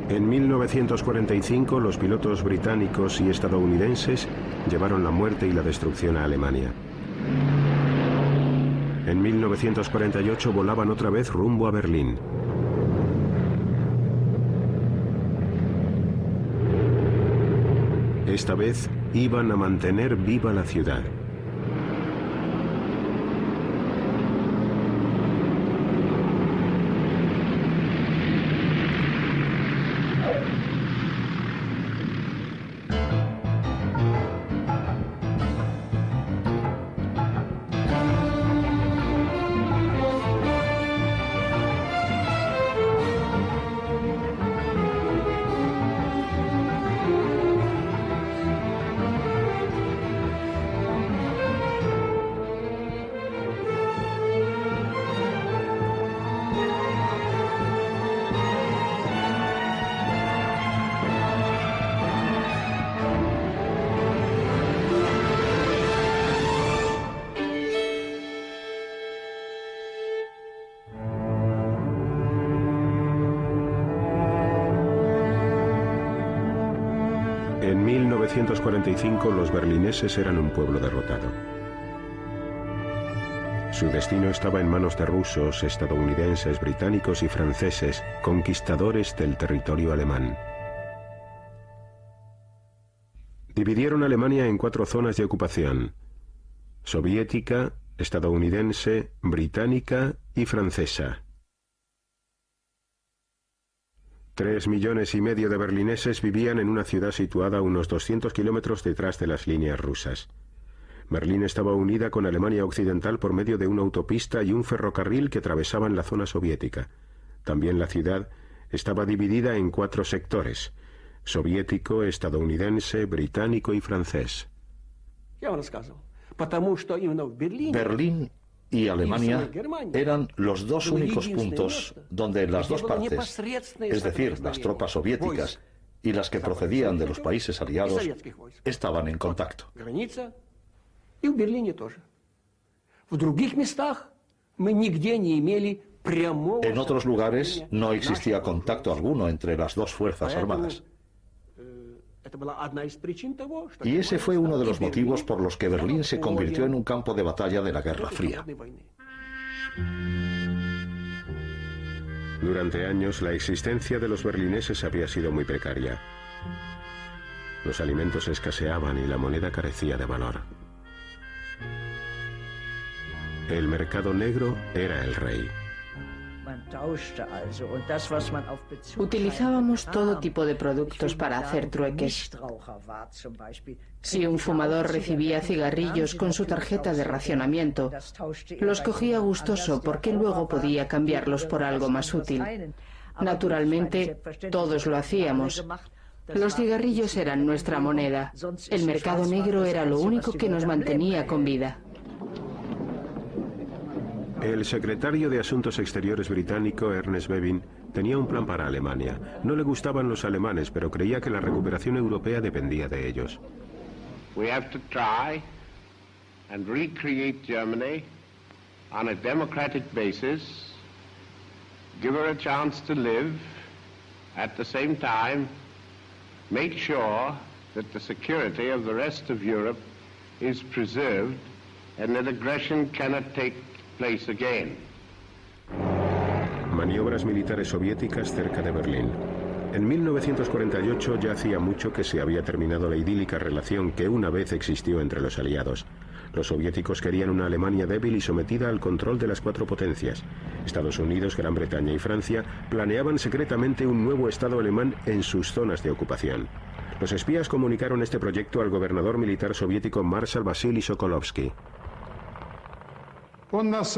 En 1945, los pilotos británicos y estadounidenses llevaron la muerte y la destrucción a Alemania. En 1948 volaban otra vez rumbo a Berlín. Esta vez iban a mantener viva la ciudad. En 1945 los berlineses eran un pueblo derrotado. Su destino estaba en manos de rusos, estadounidenses, británicos y franceses, conquistadores del territorio alemán. Dividieron Alemania en 4 zonas de ocupación: soviética, estadounidense, británica y francesa. 3,5 millones de berlineses vivían en una ciudad situada a unos 200 kilómetros detrás de las líneas rusas. Berlín estaba unida con Alemania Occidental por medio de una autopista y un ferrocarril que atravesaban la zona soviética. También la ciudad estaba dividida en 4 sectores: soviético, estadounidense, británico y francés. Berlín y Alemania eran los dos únicos puntos donde las dos partes, es decir, las tropas soviéticas y las que procedían de los países aliados, estaban en contacto. En otros lugares no existía contacto alguno entre las dos fuerzas armadas. Y ese fue uno de los motivos por los que Berlín se convirtió en un campo de batalla de la Guerra Fría. Durante años, la existencia de los berlineses había sido muy precaria. Los alimentos escaseaban y la moneda carecía de valor. El mercado negro era el rey. Utilizábamos todo tipo de productos para hacer trueques. Si un fumador recibía cigarrillos con su tarjeta de racionamiento, los cogía gustoso porque luego podía cambiarlos por algo más útil. Naturalmente, todos lo hacíamos. Los cigarrillos eran nuestra moneda. El mercado negro era lo único que nos mantenía con vida. El secretario de Asuntos Exteriores británico, Ernest Bevin, tenía un plan para Alemania. No le gustaban los alemanes, pero creía que la recuperación europea dependía de ellos. We have to try and recreate Germany on a democratic basis, give her a chance to live, at the same time make sure that the security of the rest of Europe is preserved and that aggression cannot take place again. Maniobras militares soviéticas cerca de Berlín. En 1948 ya hacía mucho que se había terminado la idílica relación que una vez existió entre los aliados. Los soviéticos querían una Alemania débil y sometida al control de las 4 potencias. Estados Unidos, Gran Bretaña y Francia planeaban secretamente un nuevo Estado alemán en sus zonas de ocupación. Los espías comunicaron este proyecto al gobernador militar soviético Marshal Vasily Sokolovsky. Nos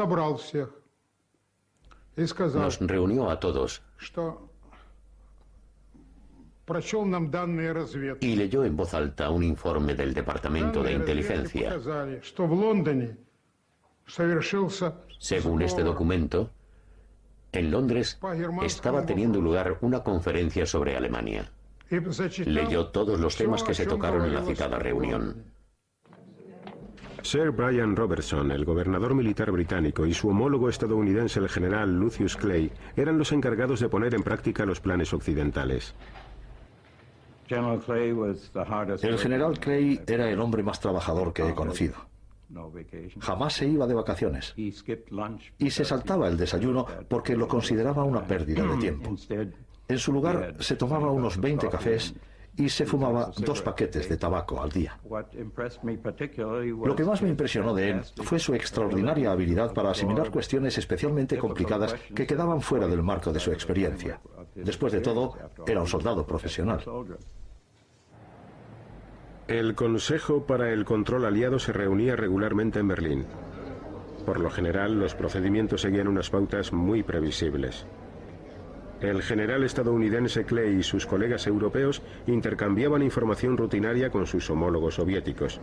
reunió a todos y leyó en voz alta un informe del Departamento de Inteligencia. Según este documento, en Londres estaba teniendo lugar una conferencia sobre Alemania. Leyó todos los temas que se tocaron en la citada reunión. Sir Brian Robertson, el gobernador militar británico, y su homólogo estadounidense, el general Lucius Clay, eran los encargados de poner en práctica los planes occidentales. El general Clay era el hombre más trabajador que he conocido. Jamás se iba de vacaciones y se saltaba el desayuno porque lo consideraba una pérdida de tiempo. En su lugar se tomaba unos 20 cafés y se fumaba 2 paquetes de tabaco al día. Lo que más me impresionó de él fue su extraordinaria habilidad para asimilar cuestiones especialmente complicadas que quedaban fuera del marco de su experiencia. Después de todo, era un soldado profesional. El Consejo para el Control Aliado se reunía regularmente en Berlín. Por lo general, los procedimientos seguían unas pautas muy previsibles. El general estadounidense Clay y sus colegas europeos intercambiaban información rutinaria con sus homólogos soviéticos.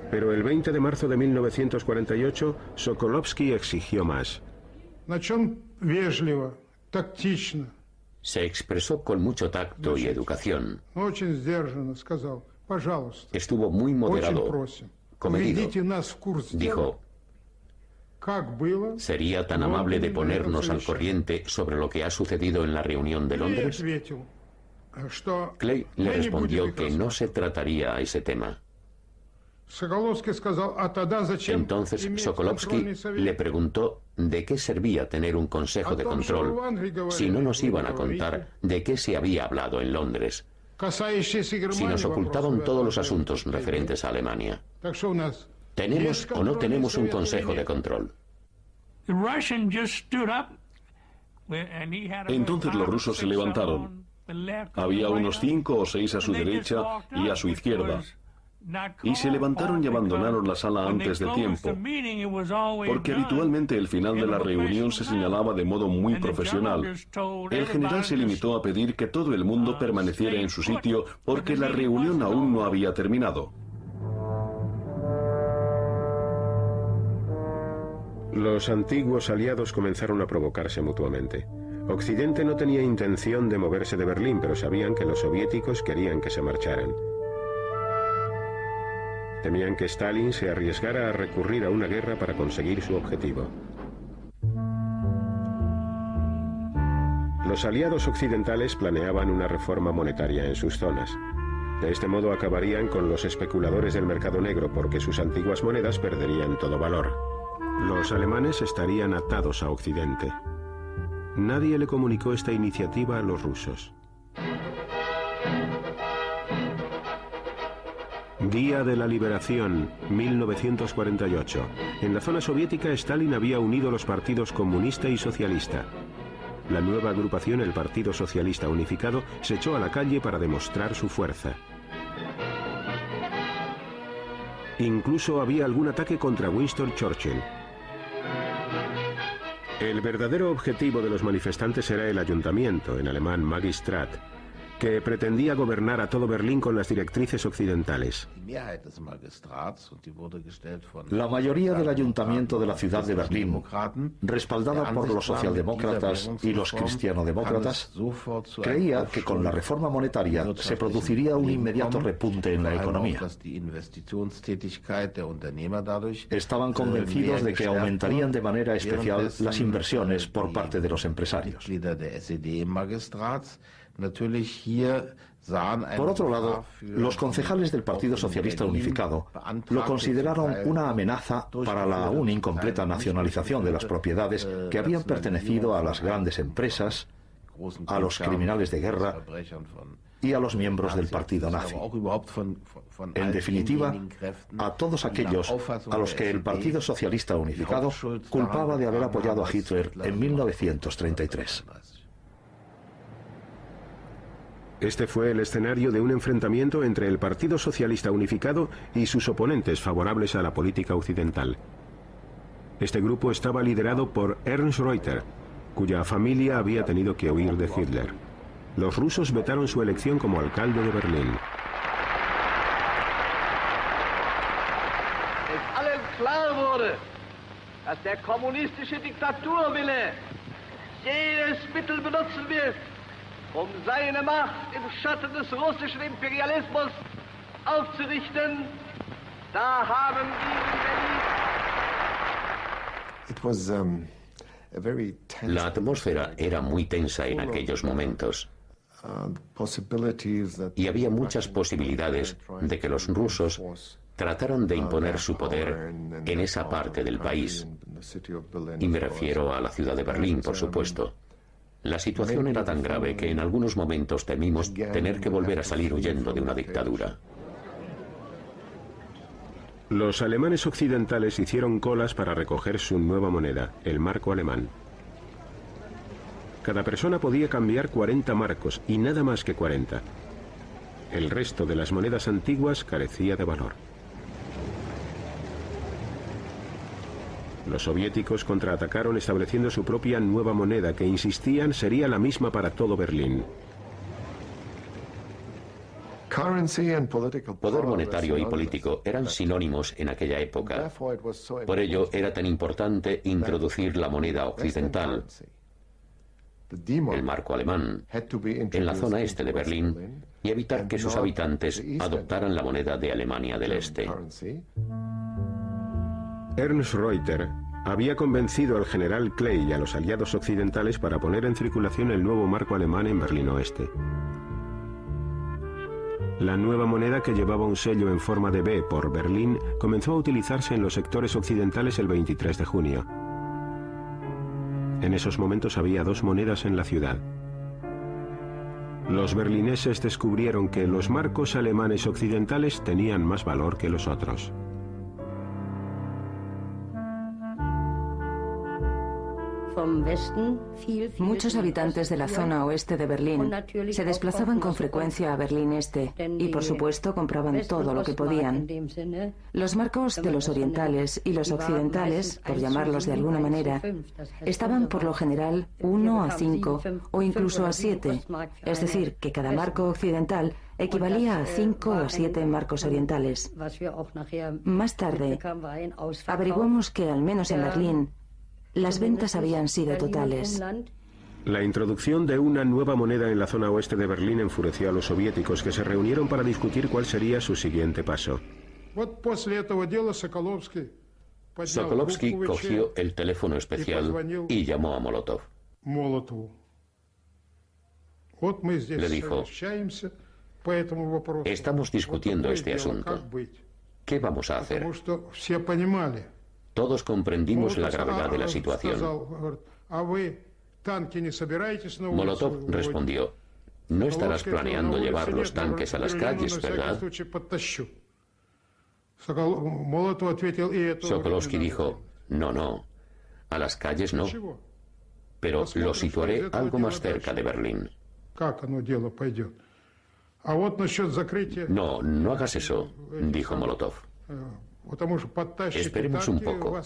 Pero el 20 de marzo de 1948, Sokolovsky exigió más. Se expresó con mucho tacto y educación. Estuvo muy moderado, comedido. Dijo: ¿sería tan amable de ponernos al corriente sobre lo que ha sucedido en la reunión de Londres? Clay le respondió que no se trataría ese tema. Entonces Sokolovsky le preguntó de qué servía tener un consejo de control si no nos iban a contar de qué se había hablado en Londres, si nos ocultaban todos los asuntos referentes a Alemania. ¿Tenemos o no tenemos un consejo de control? Entonces los rusos se levantaron. Había unos 5 o 6 a su derecha y a su izquierda. Y se levantaron y abandonaron la sala antes de tiempo, porque habitualmente el final de la reunión se señalaba de modo muy profesional. El general se limitó a pedir que todo el mundo permaneciera en su sitio porque la reunión aún no había terminado. Los antiguos aliados comenzaron a provocarse mutuamente. Occidente no tenía intención de moverse de Berlín, pero sabían que los soviéticos querían que se marcharan. Temían que Stalin se arriesgara a recurrir a una guerra para conseguir su objetivo. Los aliados occidentales planeaban una reforma monetaria en sus zonas. De este modo acabarían con los especuladores del mercado negro porque sus antiguas monedas perderían todo valor. Los alemanes estarían atados a Occidente. Nadie le comunicó esta iniciativa a los rusos. Día de la Liberación, 1948. En la zona soviética, Stalin había unido los partidos comunista y socialista. La nueva agrupación, el Partido Socialista Unificado, se echó a la calle para demostrar su fuerza. Incluso había algún ataque contra Winston Churchill. El verdadero objetivo de los manifestantes era el ayuntamiento, en alemán Magistrat, que pretendía gobernar a todo Berlín con las directrices occidentales. La mayoría del ayuntamiento de la ciudad de Berlín, respaldada por los socialdemócratas y los cristianodemócratas, creía que con la reforma monetaria se produciría un inmediato repunte en la economía. Estaban convencidos de que aumentarían de manera especial las inversiones por parte de los empresarios. Por otro lado, los concejales del Partido Socialista Unificado lo consideraron una amenaza para la aún incompleta nacionalización de las propiedades que habían pertenecido a las grandes empresas, a los criminales de guerra y a los miembros del partido nazi. En definitiva, a todos aquellos a los que el Partido Socialista Unificado culpaba de haber apoyado a Hitler en 1933. Este fue el escenario de un enfrentamiento entre el Partido Socialista Unificado y sus oponentes favorables a la política occidental. Este grupo estaba liderado por Ernst Reuter, cuya familia había tenido que huir de Hitler. Los rusos vetaron su elección como alcalde de Berlín. Es allen klar wurde, dass der kommunistische Diktaturwille jedes Mittel benutzen wird, seine Macht im Schatten des russischen Imperialismus aufzurichten Da haben La atmósfera era muy tensa en aquellos momentos y había muchas posibilidades de que los rusos trataran de imponer su poder en esa parte del país. Y me refiero a la ciudad de Berlín, por supuesto. La situación era tan grave que en algunos momentos temimos tener que volver a salir huyendo de una dictadura. Los alemanes occidentales hicieron colas para recoger su nueva moneda, el marco alemán. Cada persona podía cambiar 40 marcos y nada más que 40. El resto de las monedas antiguas carecía de valor. Los soviéticos contraatacaron estableciendo su propia nueva moneda que, insistían, sería la misma para todo Berlín. Poder monetario y político eran sinónimos en aquella época. Por ello era tan importante introducir la moneda occidental, el marco alemán, en la zona este de Berlín y evitar que sus habitantes adoptaran la moneda de Alemania del Este. Ernst Reuter había convencido al general Klein y a los aliados occidentales para poner en circulación el nuevo marco alemán en Berlín Oeste. La nueva moneda, que llevaba un sello en forma de B por Berlín, comenzó a utilizarse en los sectores occidentales el 23 de junio. En esos momentos había dos monedas en la ciudad. Los berlineses descubrieron que los marcos alemanes occidentales tenían más valor que los otros. Muchos habitantes de la zona oeste de Berlín se desplazaban con frecuencia a Berlín Este y, por supuesto, compraban todo lo que podían. Los marcos de los orientales y los occidentales, por llamarlos de alguna manera, estaban por lo general 1 a 5 o incluso a 7, es decir, que cada marco occidental equivalía a 5 o 7 marcos orientales. Más tarde, averiguamos que, al menos en Berlín, las ventas habían sido totales. La introducción de una nueva moneda en la zona oeste de Berlín enfureció a los soviéticos, que se reunieron para discutir cuál sería su siguiente paso. Sokolovsky cogió el teléfono especial y llamó a Molotov. Le dijo: estamos discutiendo este asunto. ¿Qué vamos a hacer? Todos comprendimos la gravedad de la situación. Molotov respondió: no estarás planeando llevar los tanques a las calles, ¿verdad? Sokolovsky dijo: no, a las calles no, pero lo situaré algo más cerca de Berlín. No hagas eso, dijo Molotov. Esperemos un poco.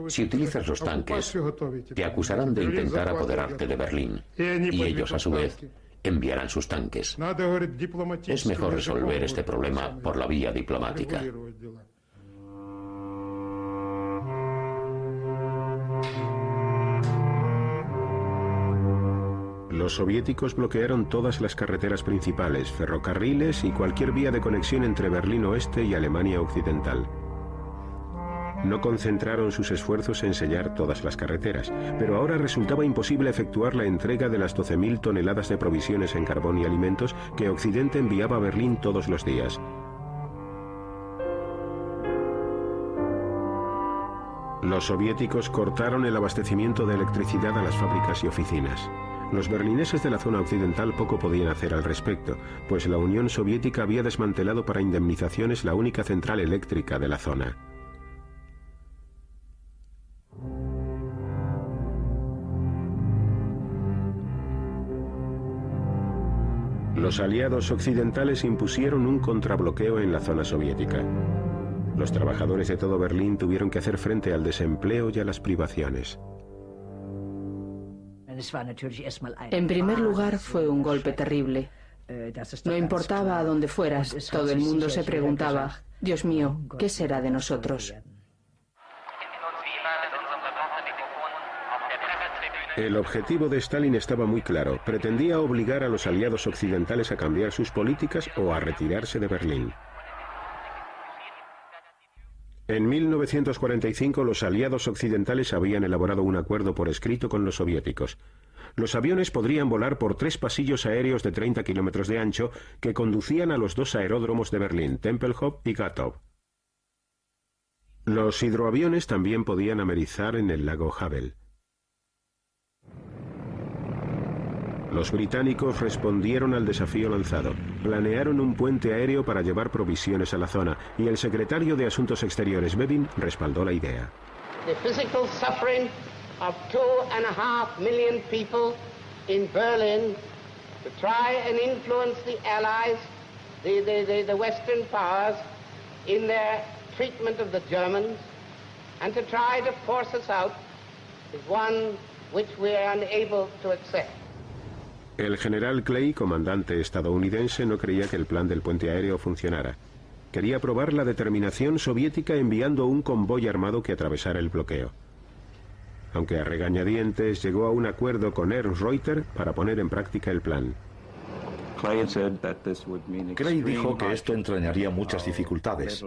Si utilizas los tanques, te acusarán de intentar apoderarte de Berlín, y ellos, a su vez, enviarán sus tanques. Es mejor resolver este problema por la vía diplomática. Los soviéticos bloquearon todas las carreteras principales, ferrocarriles y cualquier vía de conexión entre Berlín Oeste y Alemania Occidental. No concentraron sus esfuerzos en sellar todas las carreteras, pero ahora resultaba imposible efectuar la entrega de las 12.000 toneladas de provisiones en carbón y alimentos que Occidente enviaba a Berlín todos los días. Los soviéticos cortaron el abastecimiento de electricidad a las fábricas y oficinas. Los berlineses de la zona occidental poco podían hacer al respecto, pues la Unión Soviética había desmantelado para indemnizaciones la única central eléctrica de la zona. Los aliados occidentales impusieron un contrabloqueo en la zona soviética. Los trabajadores de todo Berlín tuvieron que hacer frente al desempleo y a las privaciones. En primer lugar, fue un golpe terrible. No importaba a dónde fueras, todo el mundo se preguntaba: Dios mío, ¿qué será de nosotros? El objetivo de Stalin estaba muy claro. Pretendía obligar a los aliados occidentales a cambiar sus políticas o a retirarse de Berlín. En 1945 los aliados occidentales habían elaborado un acuerdo por escrito con los soviéticos. Los aviones podrían volar por 3 pasillos aéreos de 30 kilómetros de ancho que conducían a los 2 aeródromos de Berlín, Tempelhof y Gatow. Los hidroaviones también podían amerizar en el lago Havel. Los británicos respondieron al desafío lanzado. Planearon un puente aéreo para llevar provisiones a la zona y el secretario de Asuntos Exteriores, Bevin, respaldó la idea. The physical suffering of 2.5 million people in Berlin to try and influence the Allies, the Western powers, in their treatment of the Germans, and to try to force us out is one which we are unable to accept. El general Clay, comandante estadounidense, no creía que el plan del puente aéreo funcionara. Quería probar la determinación soviética enviando un convoy armado que atravesara el bloqueo. Aunque a regañadientes llegó a un acuerdo con Ernst Reuter para poner en práctica el plan. Clay dijo que esto entrañaría muchas dificultades,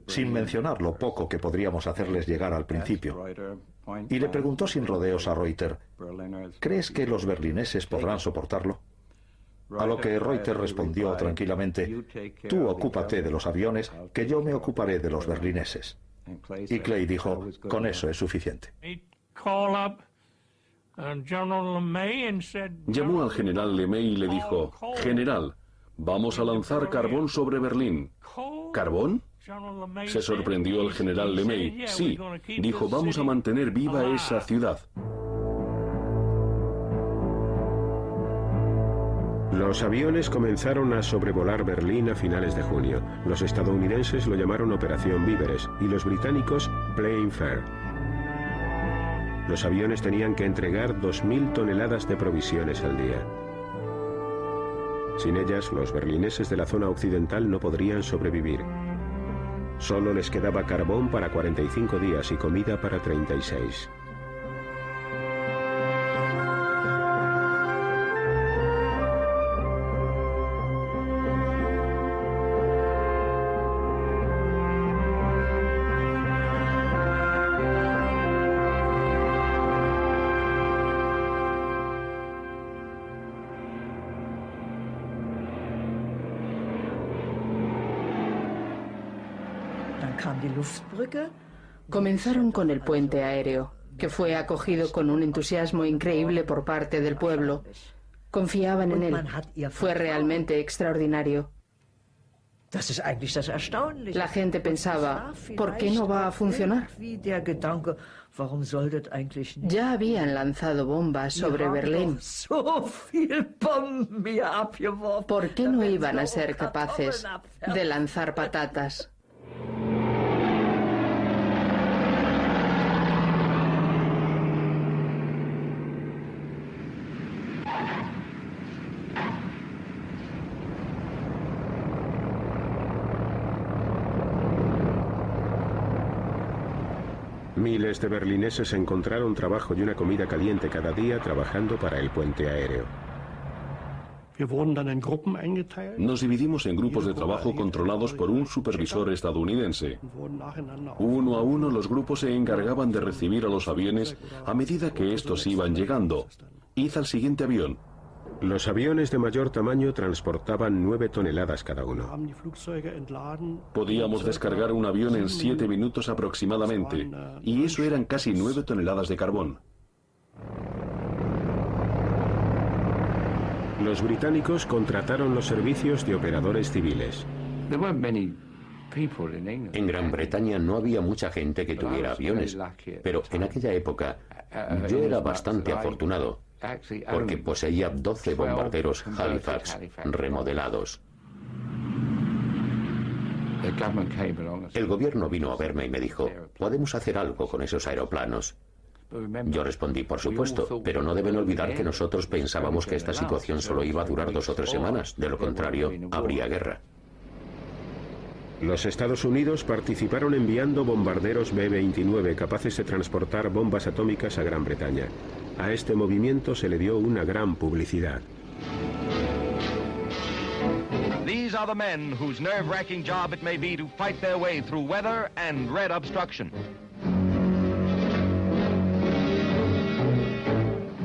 sin mencionar lo poco que podríamos hacerles llegar al principio. Y le preguntó sin rodeos a Reuter, ¿crees que los berlineses podrán soportarlo? A lo que Reuter respondió tranquilamente, tú ocúpate de los aviones, que yo me ocuparé de los berlineses. Y Clay dijo, con eso es suficiente. Llamó al general LeMay y le dijo, general, vamos a lanzar carbón sobre Berlín. ¿Carbón? Se sorprendió el general LeMay. Sí, dijo, vamos a mantener viva esa ciudad. Los aviones comenzaron a sobrevolar Berlín a finales de junio. Los estadounidenses lo llamaron Operación Víveres y los británicos Plain Fair. Los aviones tenían que entregar 2.000 toneladas de provisiones al día. Sin ellas, los berlineses de la zona occidental no podrían sobrevivir. Solo les quedaba carbón para 45 días y comida para 36. Comenzaron con el puente aéreo, que fue acogido con un entusiasmo increíble por parte del pueblo. Confiaban en él. Fue realmente extraordinario. La gente pensaba, ¿por qué no va a funcionar? Ya habían lanzado bombas sobre Berlín. ¿Por qué no iban a ser capaces de lanzar patatas? Miles de berlineses encontraron trabajo y una comida caliente cada día trabajando para el puente aéreo. Nos dividimos en grupos de trabajo controlados por un supervisor estadounidense. Uno a uno los grupos se encargaban de recibir a los aviones a medida que estos iban llegando. Id al siguiente avión. Los aviones de mayor tamaño transportaban 9 toneladas cada uno. Podíamos descargar un avión en 7 minutos aproximadamente, y eso eran casi 9 toneladas de carbón. Los británicos contrataron los servicios de operadores civiles. En Gran Bretaña no había mucha gente que tuviera aviones, pero en aquella época yo era bastante afortunado, porque poseía 12 bombarderos Halifax remodelados. El gobierno vino a verme y me dijo, ¿podemos hacer algo con esos aeroplanos? Yo respondí, por supuesto, pero no deben olvidar que nosotros pensábamos que esta situación solo iba a durar 2 o 3 semanas, de lo contrario, habría guerra. Los Estados Unidos participaron enviando bombarderos B-29 capaces de transportar bombas atómicas a Gran Bretaña. A este movimiento se le dio una gran publicidad. These are the men whose nerve-wracking job it may be to fight their way through weather and red obstruction.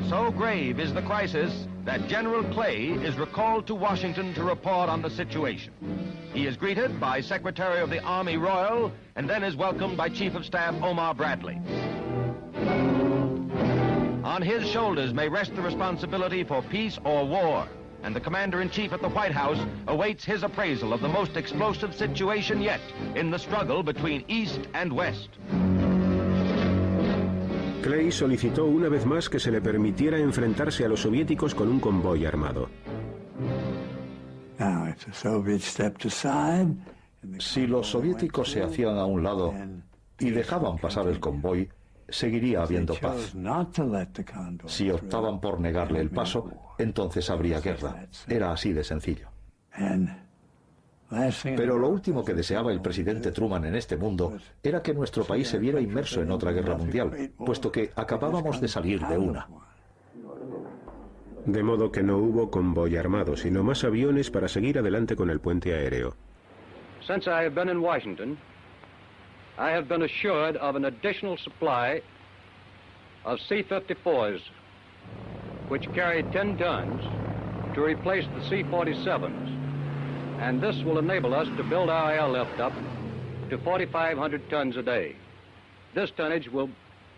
So grave is the crisis that General Clay is recalled to Washington to report on the situation. He is greeted by Secretary of the Army Royal and then is welcomed by Chief of Staff Omar Bradley. On his shoulders may rest the responsibility for peace or war, and the Commander-in-Chief at the White House awaits his appraisal of the most explosive situation yet in the struggle between East and West. Clay solicitó una vez más que se le permitiera enfrentarse a los soviéticos con un convoy armado. Si los soviéticos se hacían a un lado y dejaban pasar el convoy, seguiría habiendo paz. Si optaban por negarle el paso, entonces habría guerra. Era así de sencillo. Pero lo último que deseaba el presidente Truman en este mundo era que nuestro país se viera inmerso en otra guerra mundial, puesto que acabábamos de salir de una. De modo que no hubo convoy armado, sino más aviones para seguir adelante con el puente aéreo. Since I have been in Washington, I have been assured of an additional supply of C-54s, which carry 10 tons, to replace the C-47s. And this will enable us to build our airlift up to 4,500 tons a day. This tonnage will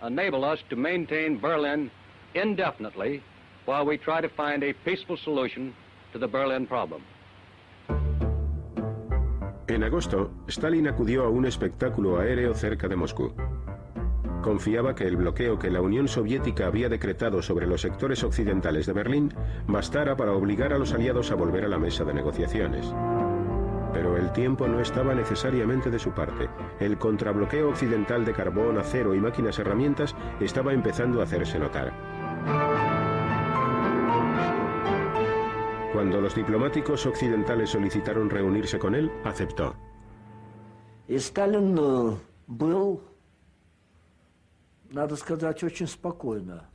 enable us to maintain Berlin indefinitely while we try to find a peaceful solution to the Berlin problem. En agosto, Stalin acudió a un espectáculo aéreo cerca de Moscú. Confiaba que el bloqueo que la Unión Soviética había decretado sobre los sectores occidentales de Berlín bastara para obligar a los aliados a volver a la mesa de negociaciones. Pero el tiempo no estaba necesariamente de su parte. El contrabloqueo occidental de carbón, acero y máquinas herramientas estaba empezando a hacerse notar. Cuando los diplomáticos occidentales solicitaron reunirse con él, aceptó.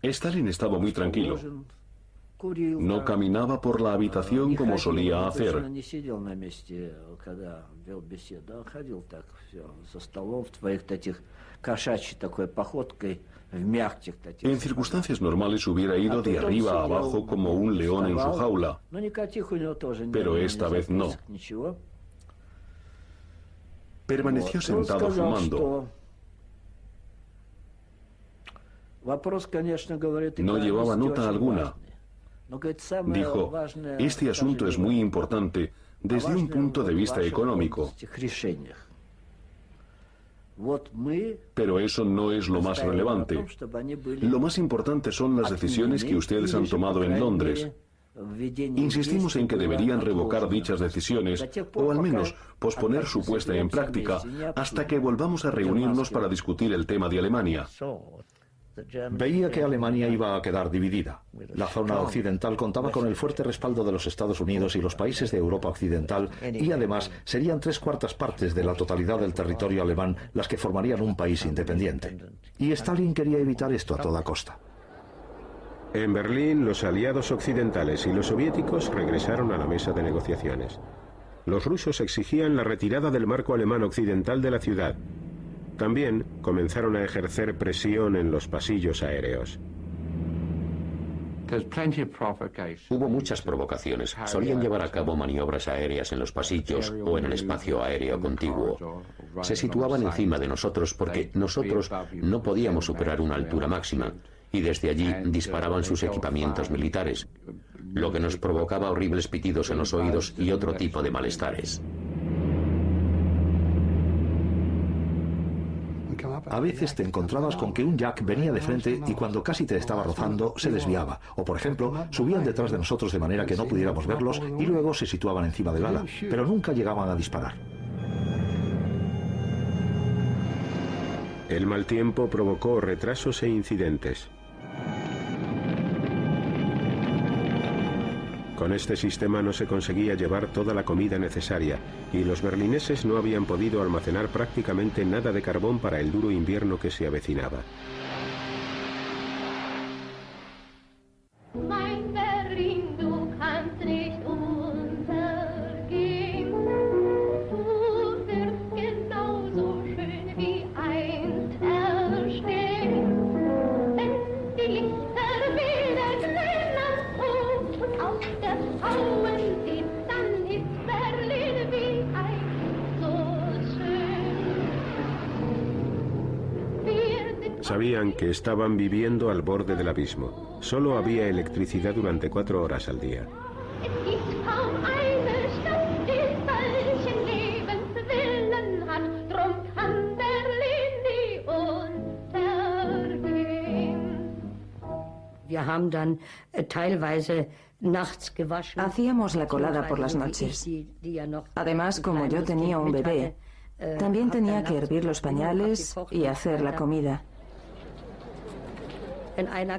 Stalin estaba muy tranquilo. No caminaba por la habitación como solía hacer. En circunstancias normales hubiera ido de arriba a abajo como un león en su jaula, pero esta vez no. Permaneció sentado fumando. No llevaba nota alguna. Dijo, este asunto es muy importante desde un punto de vista económico. Pero eso no es lo más relevante. Lo más importante son las decisiones que ustedes han tomado en Londres. Insistimos en que deberían revocar dichas decisiones o al menos posponer su puesta en práctica hasta que volvamos a reunirnos para discutir el tema de Alemania. Veía que Alemania iba a quedar dividida. La zona occidental contaba con el fuerte respaldo de los Estados Unidos y los países de Europa Occidental y además serían 3/4 partes de la totalidad del territorio alemán las que formarían un país independiente. Y Stalin quería evitar esto a toda costa. En Berlín, los aliados occidentales y los soviéticos regresaron a la mesa de negociaciones. Los rusos exigían la retirada del marco alemán occidental de la ciudad. También comenzaron a ejercer presión en los pasillos aéreos. Hubo muchas provocaciones. Solían llevar a cabo maniobras aéreas en los pasillos o en el espacio aéreo contiguo. Se situaban encima de nosotros porque nosotros no podíamos superar una altura máxima y desde allí disparaban sus equipamientos militares, lo que nos provocaba horribles pitidos en los oídos y otro tipo de malestares. A veces te encontrabas con que un Jack venía de frente y cuando casi te estaba rozando se desviaba. O por ejemplo, subían detrás de nosotros de manera que no pudiéramos verlos y luego se situaban encima del ala, pero nunca llegaban a disparar. El mal tiempo provocó retrasos e incidentes. Con este sistema no se conseguía llevar toda la comida necesaria y los berlineses no habían podido almacenar prácticamente nada de carbón para el duro invierno que se avecinaba. Mein Berlin, du kannst nicht untergehen. sabían que estaban viviendo al borde del abismo. Solo había electricidad durante 4 horas al día. Hacíamos la colada por las noches. Además, como yo tenía un bebé, también tenía que hervir los pañales y hacer la comida.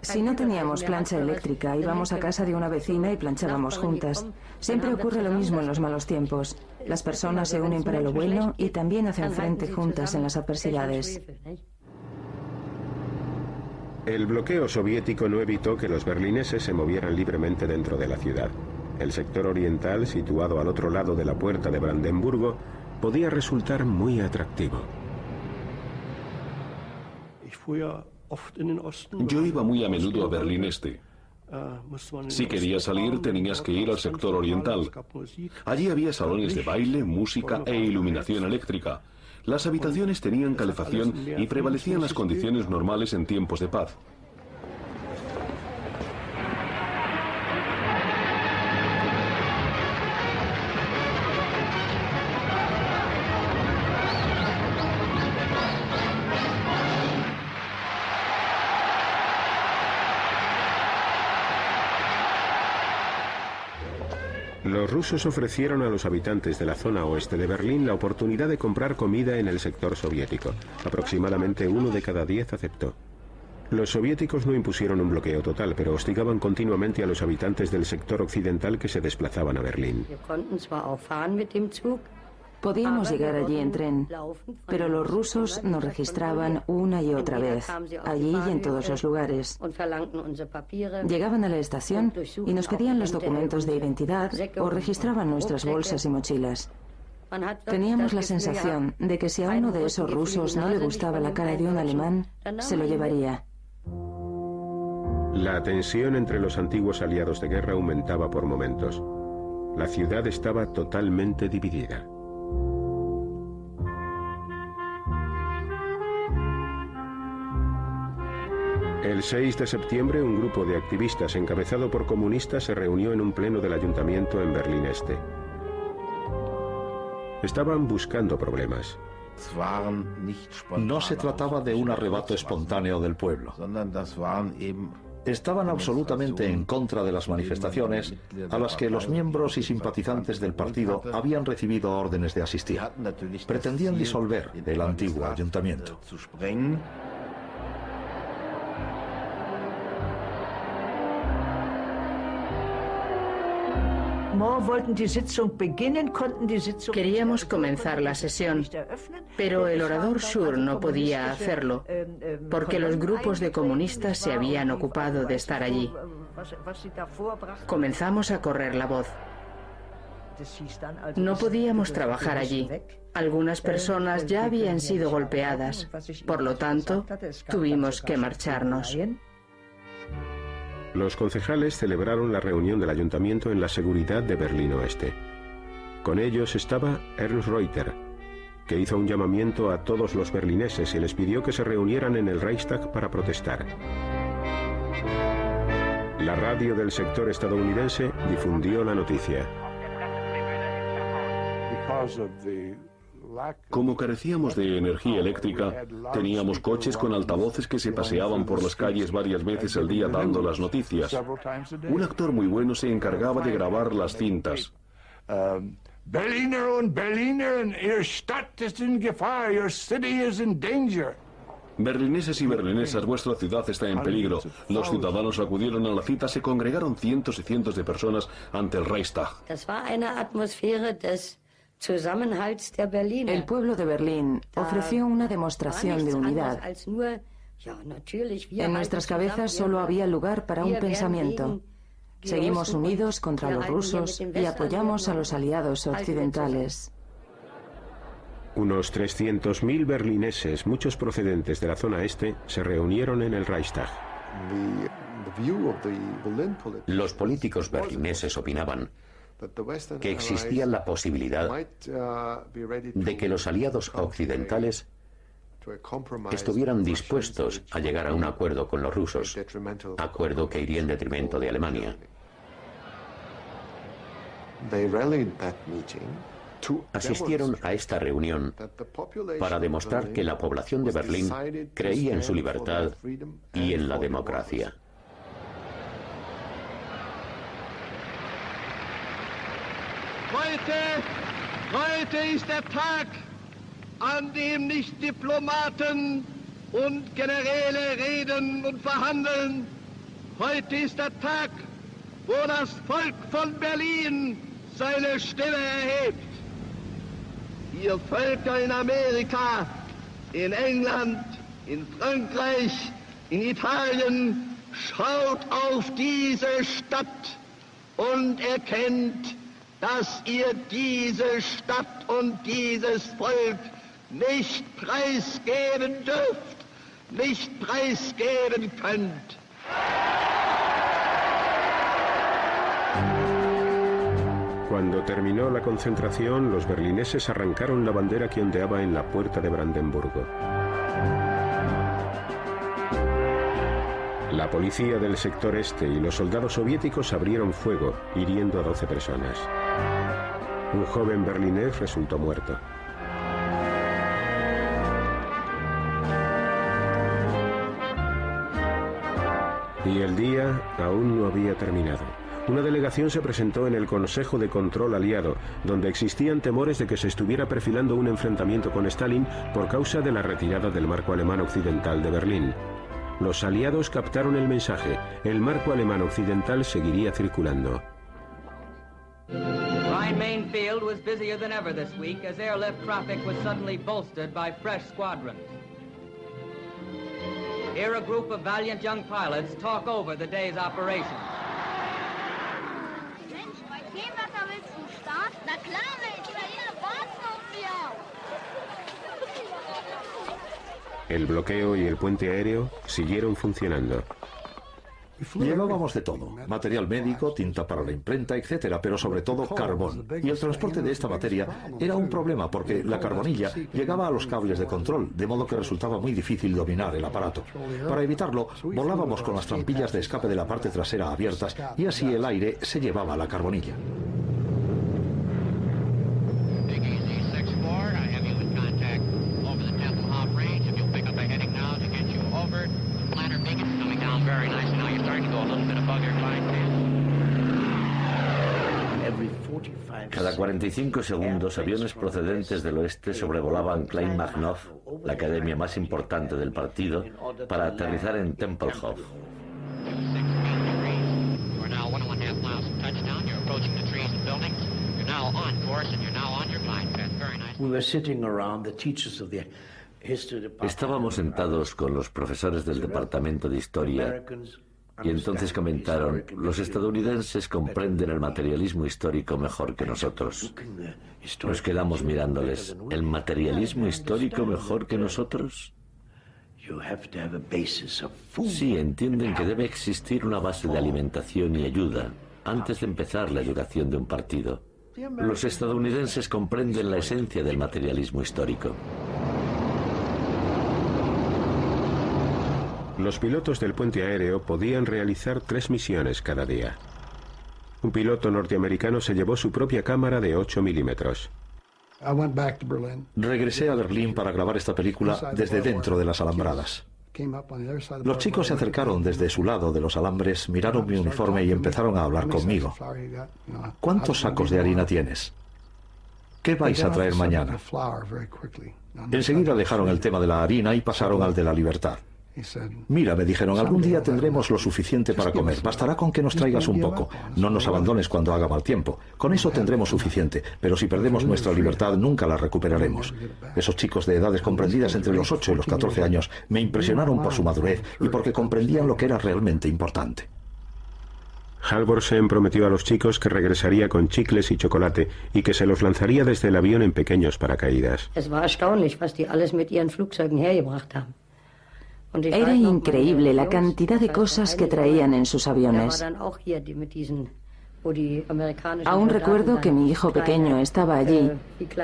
Si no teníamos plancha eléctrica, íbamos a casa de una vecina y planchábamos juntas. Siempre ocurre lo mismo en los malos tiempos. Las personas se unen para lo bueno y también hacen frente juntas en las adversidades. El bloqueo soviético no evitó que los berlineses se movieran libremente dentro de la ciudad. El sector oriental, situado al otro lado de la puerta de Brandenburgo, podía resultar muy atractivo. Yo iba muy a menudo a Berlín Este. Si querías salir, tenías que ir al sector oriental. Allí había salones de baile, música e iluminación eléctrica. Las habitaciones tenían calefacción y prevalecían las condiciones normales en tiempos de paz. Los rusos ofrecieron a los habitantes de la zona oeste de Berlín la oportunidad de comprar comida en el sector soviético. Aproximadamente 1 de cada 10 aceptó. Los soviéticos no impusieron un bloqueo total, pero hostigaban continuamente a los habitantes del sector occidental que se desplazaban a Berlín. Podíamos llegar allí en tren, pero los rusos nos registraban una y otra vez, allí y en todos los lugares. Llegaban a la estación y nos pedían los documentos de identidad o registraban nuestras bolsas y mochilas. Teníamos la sensación de que si a uno de esos rusos no le gustaba la cara de un alemán, se lo llevaría. La tensión entre los antiguos aliados de guerra aumentaba por momentos. La ciudad estaba totalmente dividida. El 6 de septiembre, un grupo de activistas encabezado por comunistas se reunió en un pleno del ayuntamiento en Berlín Este. Estaban buscando problemas. No se trataba de un arrebato espontáneo del pueblo. Estaban absolutamente en contra de las manifestaciones a las que los miembros y simpatizantes del partido habían recibido órdenes de asistir. Pretendían disolver el antiguo ayuntamiento. Queríamos comenzar la sesión, pero el orador Schur no podía hacerlo, porque los grupos de comunistas se habían ocupado de estar allí. Comenzamos a correr la voz. No podíamos trabajar allí. Algunas personas ya habían sido golpeadas, por lo tanto, tuvimos que marcharnos. Los concejales celebraron la reunión del ayuntamiento en la seguridad de Berlín Oeste. Con ellos estaba Ernst Reuter, que hizo un llamamiento a todos los berlineses y les pidió que se reunieran en el Reichstag para protestar. La radio del sector estadounidense difundió la noticia. Como carecíamos de energía eléctrica, teníamos coches con altavoces que se paseaban por las calles varias veces al día dando las noticias. Un actor muy bueno se encargaba de grabar las cintas. Berliner und Berlinerinnen, Ihre Stadt ist in Gefahr, your city is in danger. Berlineses y berlinesas, vuestra ciudad está en peligro. Los ciudadanos acudieron a la cita, se congregaron cientos y cientos de personas ante el Reichstag. El pueblo de Berlín ofreció una demostración de unidad. En nuestras cabezas solo había lugar para un pensamiento. Seguimos unidos contra los rusos y apoyamos a los aliados occidentales. Unos 300.000 berlineses, muchos procedentes de la zona este, se reunieron en el Reichstag. Los políticos berlineses opinaban que existía la posibilidad de que los aliados occidentales estuvieran dispuestos a llegar a un acuerdo con los rusos, acuerdo que iría en detrimento de Alemania. Asistieron a esta reunión para demostrar que la población de Berlín creía en su libertad y en la democracia. Heute ist der Tag, an dem nicht Diplomaten und Generäle reden und verhandeln. Heute ist der Tag, wo das Volk von Berlin seine Stimme erhebt. Ihr Völker in Amerika, in England, in Frankreich, in Italien, schaut auf diese Stadt und erkennt, dass ihr diese Stadt und dieses Volk nicht preisgeben dürft, nicht preisgeben könnt. Cuando terminó la concentración, los berlineses arrancaron la bandera que ondeaba en la puerta de Brandenburgo. La policía del sector este y los soldados soviéticos abrieron fuego, hiriendo a 12 personas. Un joven berlinés resultó muerto. Y el día aún no había terminado. Una delegación se presentó en el Consejo de Control Aliado, donde existían temores de que se estuviera perfilando un enfrentamiento con Stalin por causa de la retirada del marco alemán occidental de Berlín. Los aliados captaron el mensaje. El marco alemán occidental seguiría circulando. Rhine-Main Field was busier than ever this week as airlift traffic was suddenly bolstered by fresh squadrons. Here a group of valiant young pilots talk over the day's operations. Mensch, bei dem Wetter willst du starten? Na klar, Mensch, Italiener warten auf mir. El bloqueo y el puente aéreo siguieron funcionando. Llevábamos de todo, material médico, tinta para la imprenta, etcétera, pero sobre todo carbón. Y el transporte de esta materia era un problema porque la carbonilla llegaba a los cables de control, de modo que resultaba muy difícil dominar el aparato. Para evitarlo, volábamos con las trampillas de escape de la parte trasera abiertas y así el aire se llevaba la carbonilla. Cada 45 segundos, aviones procedentes del oeste sobrevolaban Kleinmachnow, la academia más importante del partido, para aterrizar en Tempelhof. Estábamos sentados con los profesores del departamento de historia y entonces comentaron: los estadounidenses comprenden el materialismo histórico mejor que nosotros. Nos quedamos mirándoles. ¿El materialismo histórico mejor que nosotros? Sí, entienden que debe existir una base de alimentación y ayuda antes de empezar la educación de un partido. Los estadounidenses comprenden la esencia del materialismo histórico. Los pilotos del puente aéreo podían realizar 3 misiones cada día. Un piloto norteamericano se llevó su propia cámara de 8 milímetros. Regresé a Berlín para grabar esta película desde dentro de las alambradas. Los chicos se acercaron desde su lado de los alambres, miraron mi uniforme y empezaron a hablar conmigo. ¿Cuántos sacos de harina tienes? ¿Qué vais a traer mañana? Enseguida dejaron el tema de la harina y pasaron al de la libertad. Mira, me dijeron, algún día tendremos lo suficiente para comer. Bastará con que nos traigas un poco. No nos abandones cuando haga mal tiempo. Con eso tendremos suficiente. Pero si perdemos nuestra libertad, nunca la recuperaremos. Esos chicos de edades comprendidas entre los 8 y los 14 años me impresionaron por su madurez y porque comprendían lo que era realmente importante. Halvorsen prometió a los chicos que regresaría con chicles y chocolate y que se los lanzaría desde el avión en pequeños paracaídas. Es war erstaunlich, was die alles mit ihren Flugzeugen hergebracht haben. Era increíble la cantidad de cosas que traían en sus aviones. Aún recuerdo que mi hijo pequeño estaba allí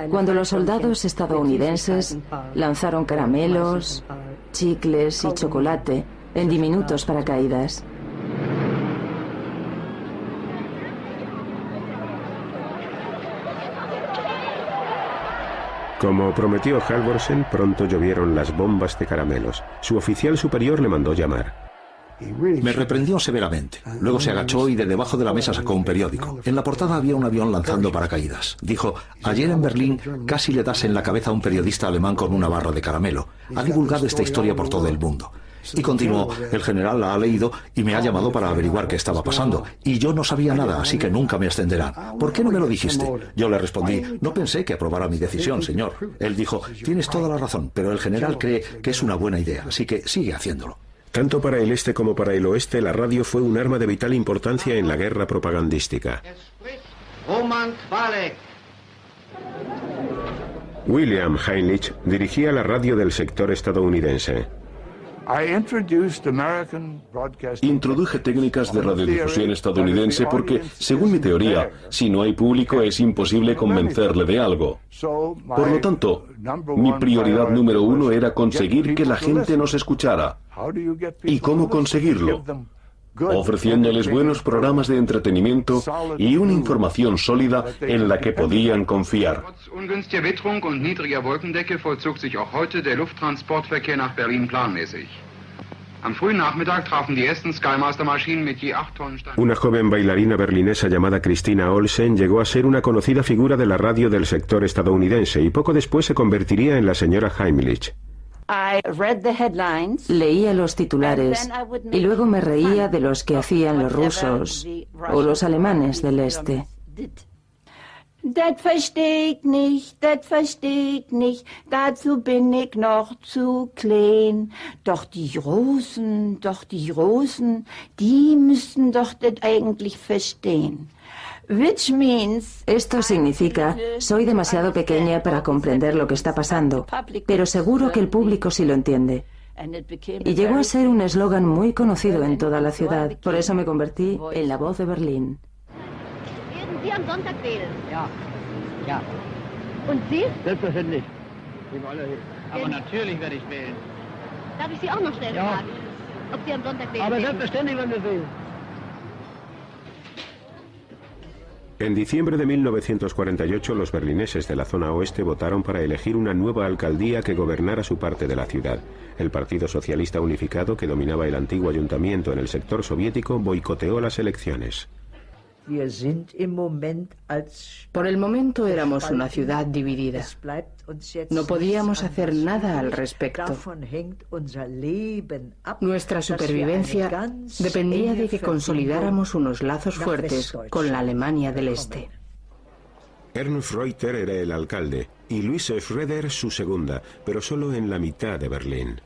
cuando los soldados estadounidenses lanzaron caramelos, chicles y chocolate en diminutos paracaídas. Como prometió Halvorsen, pronto llovieron las bombas de caramelos. Su oficial superior le mandó llamar. Me reprendió severamente. Luego se agachó y de debajo de la mesa sacó un periódico. En la portada había un avión lanzando paracaídas. Dijo: ayer en Berlín casi le das en la cabeza a un periodista alemán con una barra de caramelo. Ha divulgado esta historia por todo el mundo. Y continuó: el general la ha leído y me ha llamado para averiguar qué estaba pasando. Y yo no sabía nada, así que nunca me extenderán. ¿Por qué no me lo dijiste? Yo le respondí: no pensé que aprobara mi decisión, señor. Él dijo: tienes toda la razón, pero el general cree que es una buena idea, así que sigue haciéndolo. Tanto para el este como para el oeste, la radio fue un arma de vital importancia en la guerra propagandística. William Heinrich dirigía la radio del sector estadounidense. Introduje técnicas de radiodifusión estadounidense porque, según mi teoría, si no hay público es imposible convencerle de algo. Por lo tanto, mi prioridad número uno era conseguir que la gente nos escuchara. ¿Y cómo conseguirlo? Ofreciéndoles buenos programas de entretenimiento y una información sólida en la que podían confiar. Ungünstiger Witterung und niedriger Wolkendecke vollzog sich auch heute der Lufttransportverkehr nach Berlin planmäßig. Am frühen Nachmittag trafen die ersten Skymaster-Maschinen mit je 8 Tonnen Stein. Una joven bailarina berlinesa llamada Christina Olsen llegó a ser una conocida figura de la radio del sector estadounidense y poco después se convertiría en la señora Heimlich. Leía los titulares y luego me reía de los que hacían los rusos o los alemanes del este. Das versteh ich nicht, dazu bin ich noch zu klein. Doch die Russen, die müssen doch das eigentlich verstehen. Which means, esto significa, soy demasiado pequeña para comprender lo que está pasando, pero seguro que el público sí lo entiende. Y llegó a ser un eslogan muy conocido en toda la ciudad, por eso me convertí en la voz de Berlín. Sie am Sonntag wählen? Ja. Ja. Und Sie? Selbstverständlich. Aber natürlich werde ich wählen. Darf ich Sie auch noch schnell fragen, ob Sie am Sonntag wählen? Aber selbstverständlich werden wir wählen. En diciembre de 1948, los berlineses de la zona oeste votaron para elegir una nueva alcaldía que gobernara su parte de la ciudad. El Partido Socialista Unificado, que dominaba el antiguo ayuntamiento en el sector soviético, boicoteó las elecciones. Por el momento éramos una ciudad dividida. No podíamos hacer nada al respecto. Nuestra supervivencia dependía de que consolidáramos unos lazos fuertes con la Alemania del Este. Ernst Reuter era el alcalde y Luise Schroeder su segunda, pero solo en la mitad de Berlín.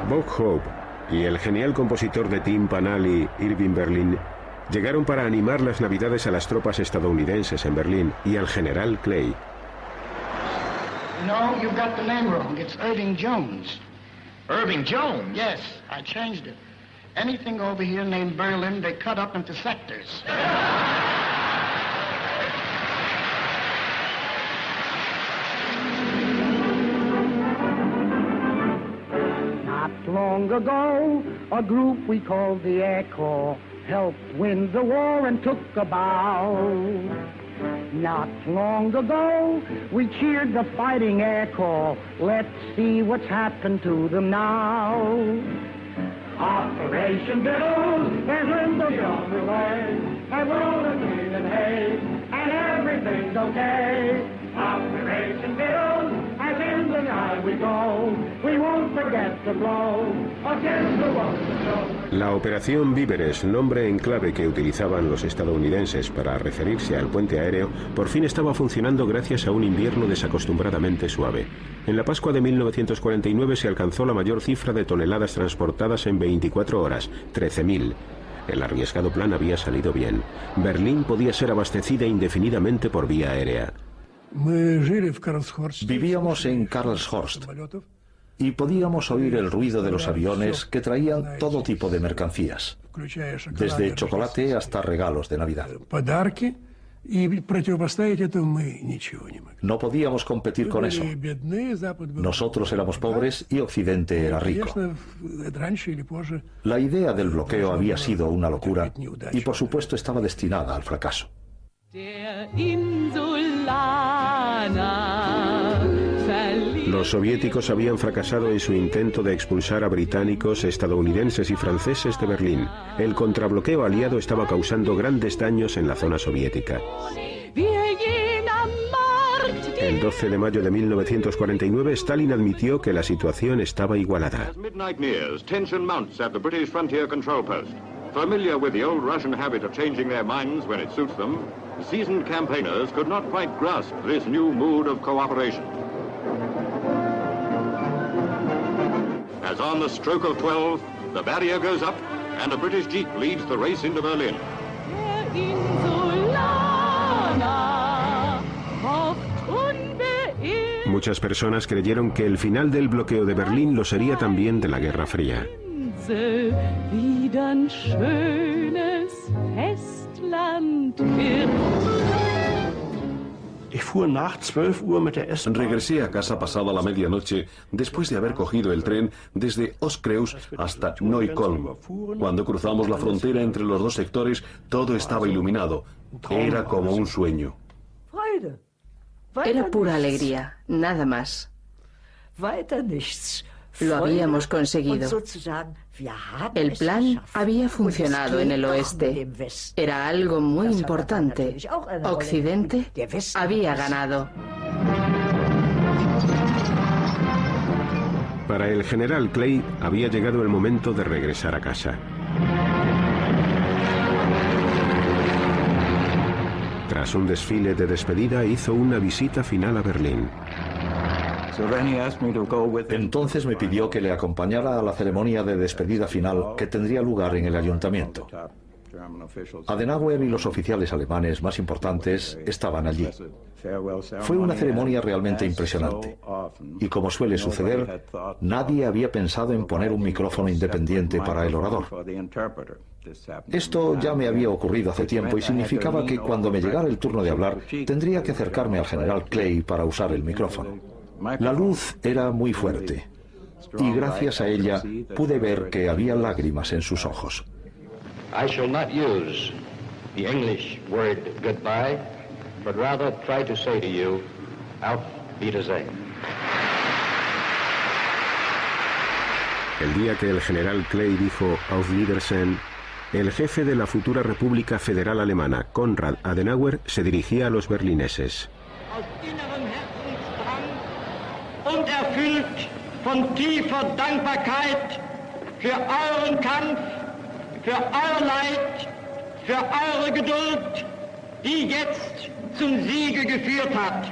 Bob Hope y el genial compositor de Timpanali, Irving Berlin, llegaron para animar las navidades a las tropas estadounidenses en Berlín y al general Clay. No, you've got the name wrong. It's Irving Jones. Irving Jones? Yes, I changed it. Anything over here named Berlin, they cut up into sectors. Long ago, a group we called the Air Corps helped win the war and took a bow. Not long ago, we cheered the fighting Air Corps. Let's see what's happened to them now. Operation Biddle is in the underway, and we're all a green and hay, and everything's okay. Operation Biddle, as in the night we go, we won't forget the blow against the one. La Operación Víveres, nombre en clave que utilizaban los estadounidenses para referirse al puente aéreo, por fin estaba funcionando gracias a un invierno desacostumbradamente suave. En la Pascua de 1949 se alcanzó la mayor cifra de toneladas transportadas en 24 horas, 13.000. El arriesgado plan había salido bien. Berlín podía ser abastecida indefinidamente por vía aérea. Vivíamos en Karlshorst y podíamos oír el ruido de los aviones que traían todo tipo de mercancías, desde chocolate hasta regalos de Navidad. No podíamos competir con eso. Nosotros éramos pobres y Occidente era rico. La idea del bloqueo había sido una locura y por supuesto estaba destinada al fracaso. Los soviéticos habían fracasado en su intento de expulsar a británicos, estadounidenses y franceses de Berlín. El contrabloqueo aliado estaba causando grandes daños en la zona soviética. El 12 de mayo de 1949, Stalin admitió que la situación estaba igualada. Familiar with the old Russian habit of changing their minds when it suits them, seasoned campaigners could not quite grasp this new mood of cooperation. As on the stroke of 12, the barrier goes up and a British jeep leads the race into Berlin. Muchas personas creyeron que el final del bloqueo de Berlín lo sería también de la Guerra Fría. Regresé a casa pasada la medianoche después de haber cogido el tren desde Ostkreuz hasta Neukölln. Cuando cruzamos la frontera entre los dos sectores, todo estaba iluminado. Era como un sueño. Era pura alegría, nada más. Lo habíamos conseguido. El plan había funcionado en el oeste. Era algo muy importante. Occidente había ganado. Para el general Clay había llegado el momento de regresar a casa. Tras un desfile de despedida, hizo una visita final a Berlín. Entonces me pidió que le acompañara a la ceremonia de despedida final que tendría lugar en el ayuntamiento. Adenauer y los oficiales alemanes más importantes estaban allí. Fue una ceremonia realmente impresionante. Y como suele suceder, nadie había pensado en poner un micrófono independiente para el orador. Esto ya me había ocurrido hace tiempo y significaba que cuando me llegara el turno de hablar, tendría que acercarme al general Clay para usar el micrófono. La luz era muy fuerte y gracias a ella pude ver que había lágrimas en sus ojos. I shall not use the English word goodbye, but rather try to say to you, Auf Wiedersehen. El día que el general Clay dijo Auf Wiedersehen, el jefe de la futura República Federal Alemana, Konrad Adenauer, se dirigía a los berlineses. Aus innerem Herzensdrang und erfüllt von tiefer Dankbarkeit für euren Kampf, für euer Leid, für eure Geduld, die jetzt zum Siege geführt hat.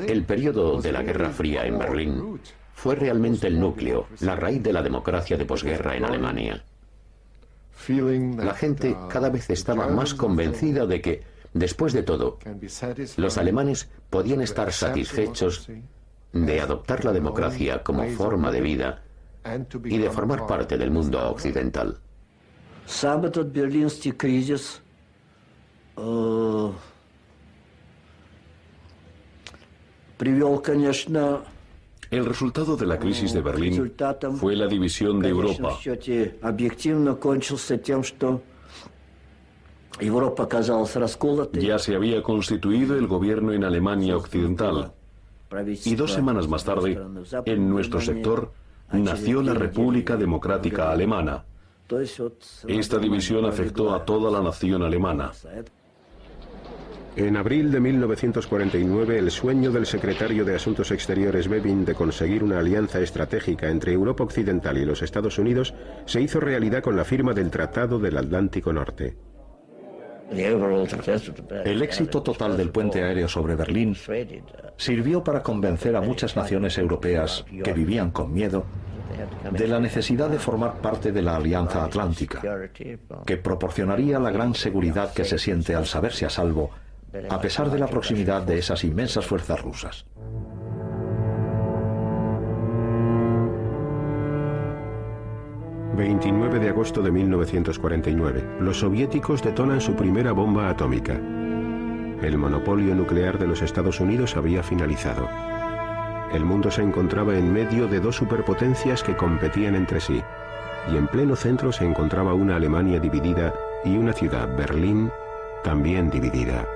El periodo de la Guerra Fría en Berlín fue realmente el núcleo, la raíz de la democracia de posguerra en Alemania. La gente cada vez estaba más convencida de que, después de todo, los alemanes podían estar satisfechos de adoptar la democracia como forma de vida y de formar parte del mundo occidental. El resultado de la crisis de Berlín fue la división de Europa. Ya se había constituido el gobierno en Alemania Occidental. Y 2 semanas más tarde, en nuestro sector, nació la República Democrática Alemana. Esta división afectó a toda la nación alemana. En abril de 1949, el sueño del secretario de Asuntos Exteriores Bevin de conseguir una alianza estratégica entre Europa Occidental y los Estados Unidos se hizo realidad con la firma del Tratado del Atlántico Norte. El éxito total del puente aéreo sobre Berlín sirvió para convencer a muchas naciones europeas que vivían con miedo de la necesidad de formar parte de la Alianza Atlántica, que proporcionaría la gran seguridad que se siente al saberse a salvo, a pesar de la proximidad de esas inmensas fuerzas rusas. ...29 de agosto de 1949... ...los soviéticos detonan su primera bomba atómica. El monopolio nuclear de los Estados Unidos había finalizado. El mundo se encontraba en medio de dos superpotencias que competían entre sí, y en pleno centro se encontraba una Alemania dividida y una ciudad, Berlín, también dividida.